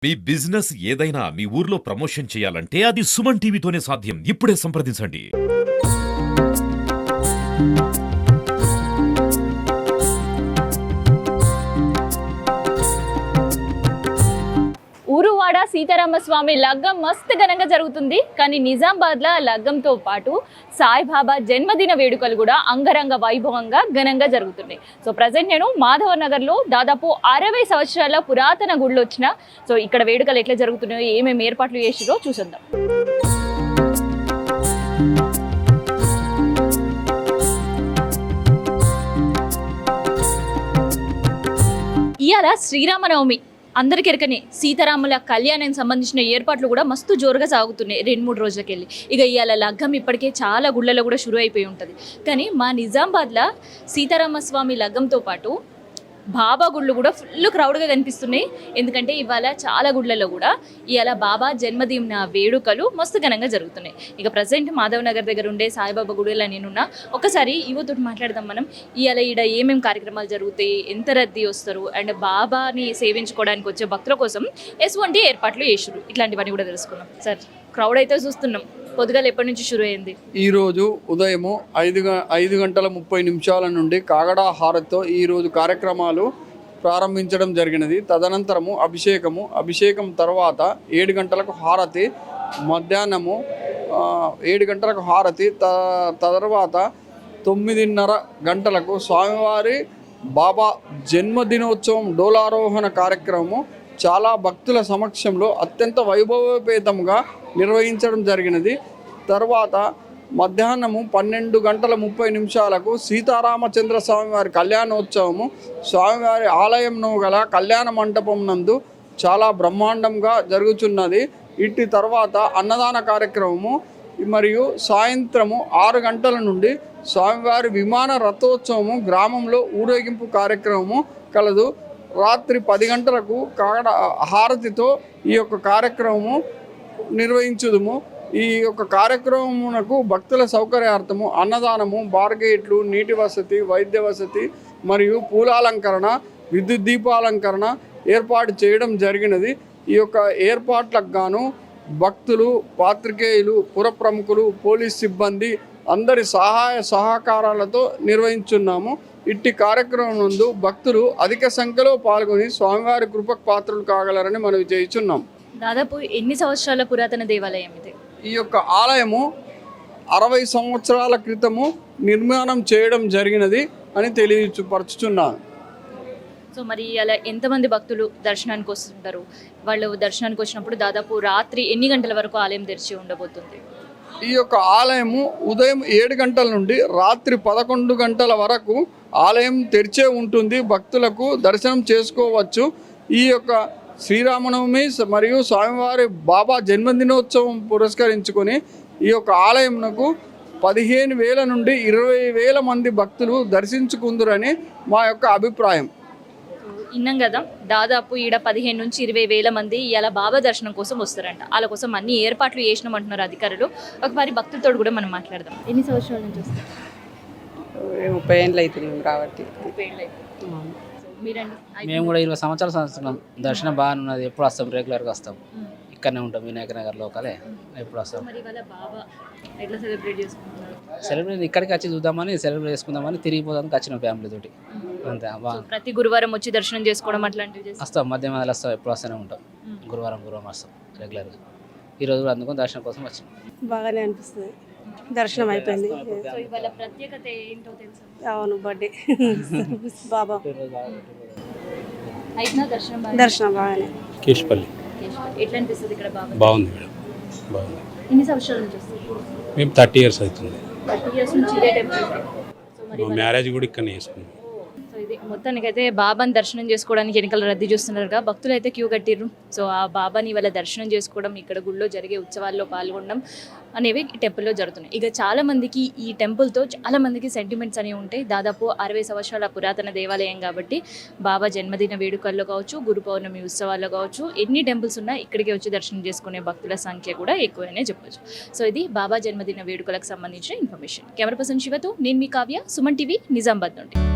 మీ business ఏదైనా మీ ఊర్లో promotion చేయాలంటే అది సుమన్ టీవీతోనే సాధ్యం. ఇప్పుడే సంప్రదించండి. ఊరువాడ సీతారామస్వామి లగ్గం మస్తు ఘనంగా జరుగుతుంది. కానీ నిజామాబాద్లో లగ్గంతో పాటు సాయిబాబా జన్మదిన వేడుకలు కూడా అంగరంగ వైభవంగా ఘనంగా జరుగుతున్నాయి. సో ప్రజెంట్ నేను మాధవ నగర్లో దాదాపు 60 సంవత్సరాల పురాతన గుళ్ళు వచ్చిన సో ఇక్కడ వేడుకలు ఎట్లా జరుగుతున్నాయో ఏమేమి ఏర్పాట్లు చేసిరో చూసేద్దాం. ఇవాళ శ్రీరామనవమి అందరికి ఎరకనే సీతారాముల కళ్యాణానికి సంబంధించిన ఏర్పాట్లు కూడా మస్తు జోరుగా సాగుతున్నాయి 2-3 రోజులకెళ్ళి. ఇక ఇవాళ లగ్గం ఇప్పటికే చాలా గుళ్ళలో కూడా షురు అయిపోయి ఉంటుంది. కానీ మా నిజామాబాద్లో సీతారామస్వామి లగ్గంతో పాటు బాబా గుళ్ళు కూడా ఫుల్ క్రౌడ్గా కనిపిస్తున్నాయి. ఎందుకంటే ఇవాళ చాలా గుళ్ళలో కూడా ఇవాళ బాబా జన్మదిన వేడుకలు మస్తు ఘనంగా జరుగుతున్నాయి. ఇక ప్రజెంట్ మాధవ్ నగర్ దగ్గర ఉండే సాయిబాబా గుడిలో నేనున్నా. ఒకసారి ఇవతోటి మాట్లాడదాం మనం. ఇవాళ ఈడ ఏమేమి కార్యక్రమాలు జరుగుతాయి, ఎంత రద్దీ వస్తారు, అండ్ బాబాని సేవించుకోవడానికి వచ్చే భక్తుల కోసం ఎటువంటి ఏర్పాట్లు చేసారు, ఇట్లాంటివన్నీ కూడా తెలుసుకున్నాం. సార్ క్రౌడ్ అయితే చూస్తున్నాం. పొద్దుగాల ఎప్పటి నుంచి షురు అయింది? ఈరోజు ఉదయము 5:30 నుండి కాగడా హారతితో ఈరోజు కార్యక్రమాలు ప్రారంభించడం జరిగినది. తదనంతరము అభిషేకం తర్వాత 7 గంటలకు హారతి, మధ్యాహ్నము 7 గంటలకు హారతి, తర్వాత 9:30 గంటలకు స్వామివారి బాబా జన్మదినోత్సవం డోలారోహణ కార్యక్రమము చాలా భక్తుల సమక్షంలో అత్యంత వైభవోపేతంగా నిర్వహించడం జరిగినది. తర్వాత మధ్యాహ్నము 12:30 సీతారామచంద్ర స్వామివారి కళ్యాణోత్సవము స్వామివారి ఆలయంలో గల కళ్యాణ మంటపం నందు చాలా బ్రహ్మాండంగా జరుగుతున్నది. ఇటు తర్వాత అన్నదాన కార్యక్రమము మరియు సాయంత్రము 6 గంటల నుండి స్వామివారి విమాన రథోత్సవము గ్రామంలో ఊరేగింపు కార్యక్రమము కలదు. రాత్రి 10 గంటలకు కాగడ హారతితో ఈ యొక్క కార్యక్రమము నిర్వహించుదుము. ఈ యొక్క కార్యక్రమమునకు భక్తుల సౌకర్యార్థము అన్నదానము, బార్గేట్లు, నీటి వసతి, వైద్య వసతి మరియు పూలాలంకరణ, విద్యుత్ దీపాలంకరణ ఏర్పాటు చేయడం జరిగినది. ఈ యొక్క ఏర్పాట్లకు గాను భక్తులు, పాత్రికేయులు, పుర ప్రముఖులు, పోలీస్ సిబ్బంది అందరి సహాయ సహకారాలతో నిర్వహించున్నాము. ఇట్టి కార్యక్రమం నందు భక్తులు అధిక సంఖ్యలో పాల్గొని స్వామివారి కృపకు పాత్రలు కాగలరని మనవి చేయుచున్నాం. దాదాపు ఎన్ని సంవత్సరాల పురాతన దేవాలయం ఇది? ఈ యొక్క ఆలయము 60 సంవత్సరాల క్రితము నిర్మాణం చేయడం జరిగినది అని తెలియపరచుచున్నాను. సో మరి అలా ఎంతమంది భక్తులు దర్శనానికి వస్తుంటారు? వాళ్ళు దర్శనానికి వచ్చినప్పుడు దాదాపు రాత్రి ఎన్ని గంటల వరకు ఆలయం తెరిచి ఉండబోతుంది? ఈ యొక్క ఆలయము ఉదయం 7 గంటల నుండి రాత్రి 11 గంటల వరకు ఆలయం తెరిచే ఉంటుంది. భక్తులకు దర్శనం చేసుకోవచ్చు. ఈ యొక్క శ్రీరామనవమి మరియు స్వామివారి బాబా జన్మదినోత్సవం పురస్కరించుకొని ఈ యొక్క ఆలయంకు 15,000 నుండి 20,000 మంది భక్తులు దర్శించుకుందురని మా యొక్క అభిప్రాయం. విన్నాం కదా, దాదాపు ఈడ 15 నుంచి 20,000 మంది ఇలా బాబా దర్శనం కోసం వస్తారంట. వాళ్ళ కోసం అన్ని ఏర్పాట్లు చేసినామంటున్నారు అధికారులు. ఒకసారి భక్తులతో కూడా మనం మాట్లాడదాం. ఎన్ని సంవత్సరాల నుంచి వస్తారు? 30 ఏళ్ళు అవుతుంది మేము రాబట్టి. మేము కూడా 20 సంవత్సరాలు వస్తున్నాం. దర్శనం బాగానే ఉన్నది. ఎప్పుడు వస్తాం, రెగ్యులర్గా వస్తాం. ఇక్కడనే ఉంటాం, వినాయక నగర్ లోకలే. ఎప్పుడు వస్తాం. సెలబ్రేట్ ఇక్కడికి వచ్చి చూద్దామని, సెలబ్రేట్ చేసుకుందామని, తిరిగిపోదానికి వచ్చినాం ఫ్యామిలీ తోటి. అంతే. ప్రతి గురువారం వచ్చి దర్శనం చేసుకోవడం అట్లాంటివి వస్తాం, మధ్య మధ్యలో వస్తాం. ఎప్పుడు వస్తూనే ఉంటాం. గురువారం వస్తాం రెగ్యులర్గా. ఈరోజు కూడా అందుకొని దర్శనం కోసం వచ్చినాం. బాగానే అనిపిస్తుంది. దర్శనం అయిపోయింది. ప్రత్యేకత ఏంటో తెలుసు? అవును, బర్త్డే బాబా దర్శనం బాగానే. కేశపల్లి ఎట్లా అనిపిస్తుంది ఇక్కడ బాబా? బాగుంది మేడం, బాగుంది. ఎన్ని సంవత్సరాల నుంచి వస్తారు? మేము 30 ఇయర్స్ అవుతుంది. 30 ఇయర్స్ నుంచి ఇదే టెంపుల్. సో మరి మ్యారేజ్ కూడా ఇక్కడనే చేసుకున్నాం. సో ఇది మొత్తానికైతే బాబాని దర్శనం చేసుకోవడానికి వెనకాల రద్దీ చూస్తున్నారుగా, భక్తులు అయితే క్యూ కట్టిర్రు. సో ఆ బాబాని వాళ్ళ దర్శనం చేసుకోవడం, ఇక్కడ గుళ్ళో జరిగే ఉత్సవాల్లో పాల్గొనడం అనేవి ఈ టెంపుల్లో జరుగుతున్నాయి. ఇక చాలా మందికి ఈ టెంపుల్తో చాలా మందికి సెంటిమెంట్స్ అనేవి ఉంటాయి. దాదాపు 60 సంవత్సరాల పురాతన దేవాలయం కాబట్టి బాబా జన్మదిన వేడుకల్లో కావచ్చు, గురు పౌర్ణమి ఉత్సవాల్లో కావచ్చు, ఎన్ని టెంపుల్స్ ఉన్నా ఇక్కడికి వచ్చి దర్శనం చేసుకునే భక్తుల సంఖ్య కూడా ఎక్కువనే చెప్పొచ్చు. సో ఇది బాబా జన్మదిన వేడుకలకు సంబంధించిన ఇన్ఫర్మేషన్. కెమెరా పర్సన్ శివతో నేను మీ కావ్య, సుమన్ టీవీ, నిజామాబాద్ నుండి.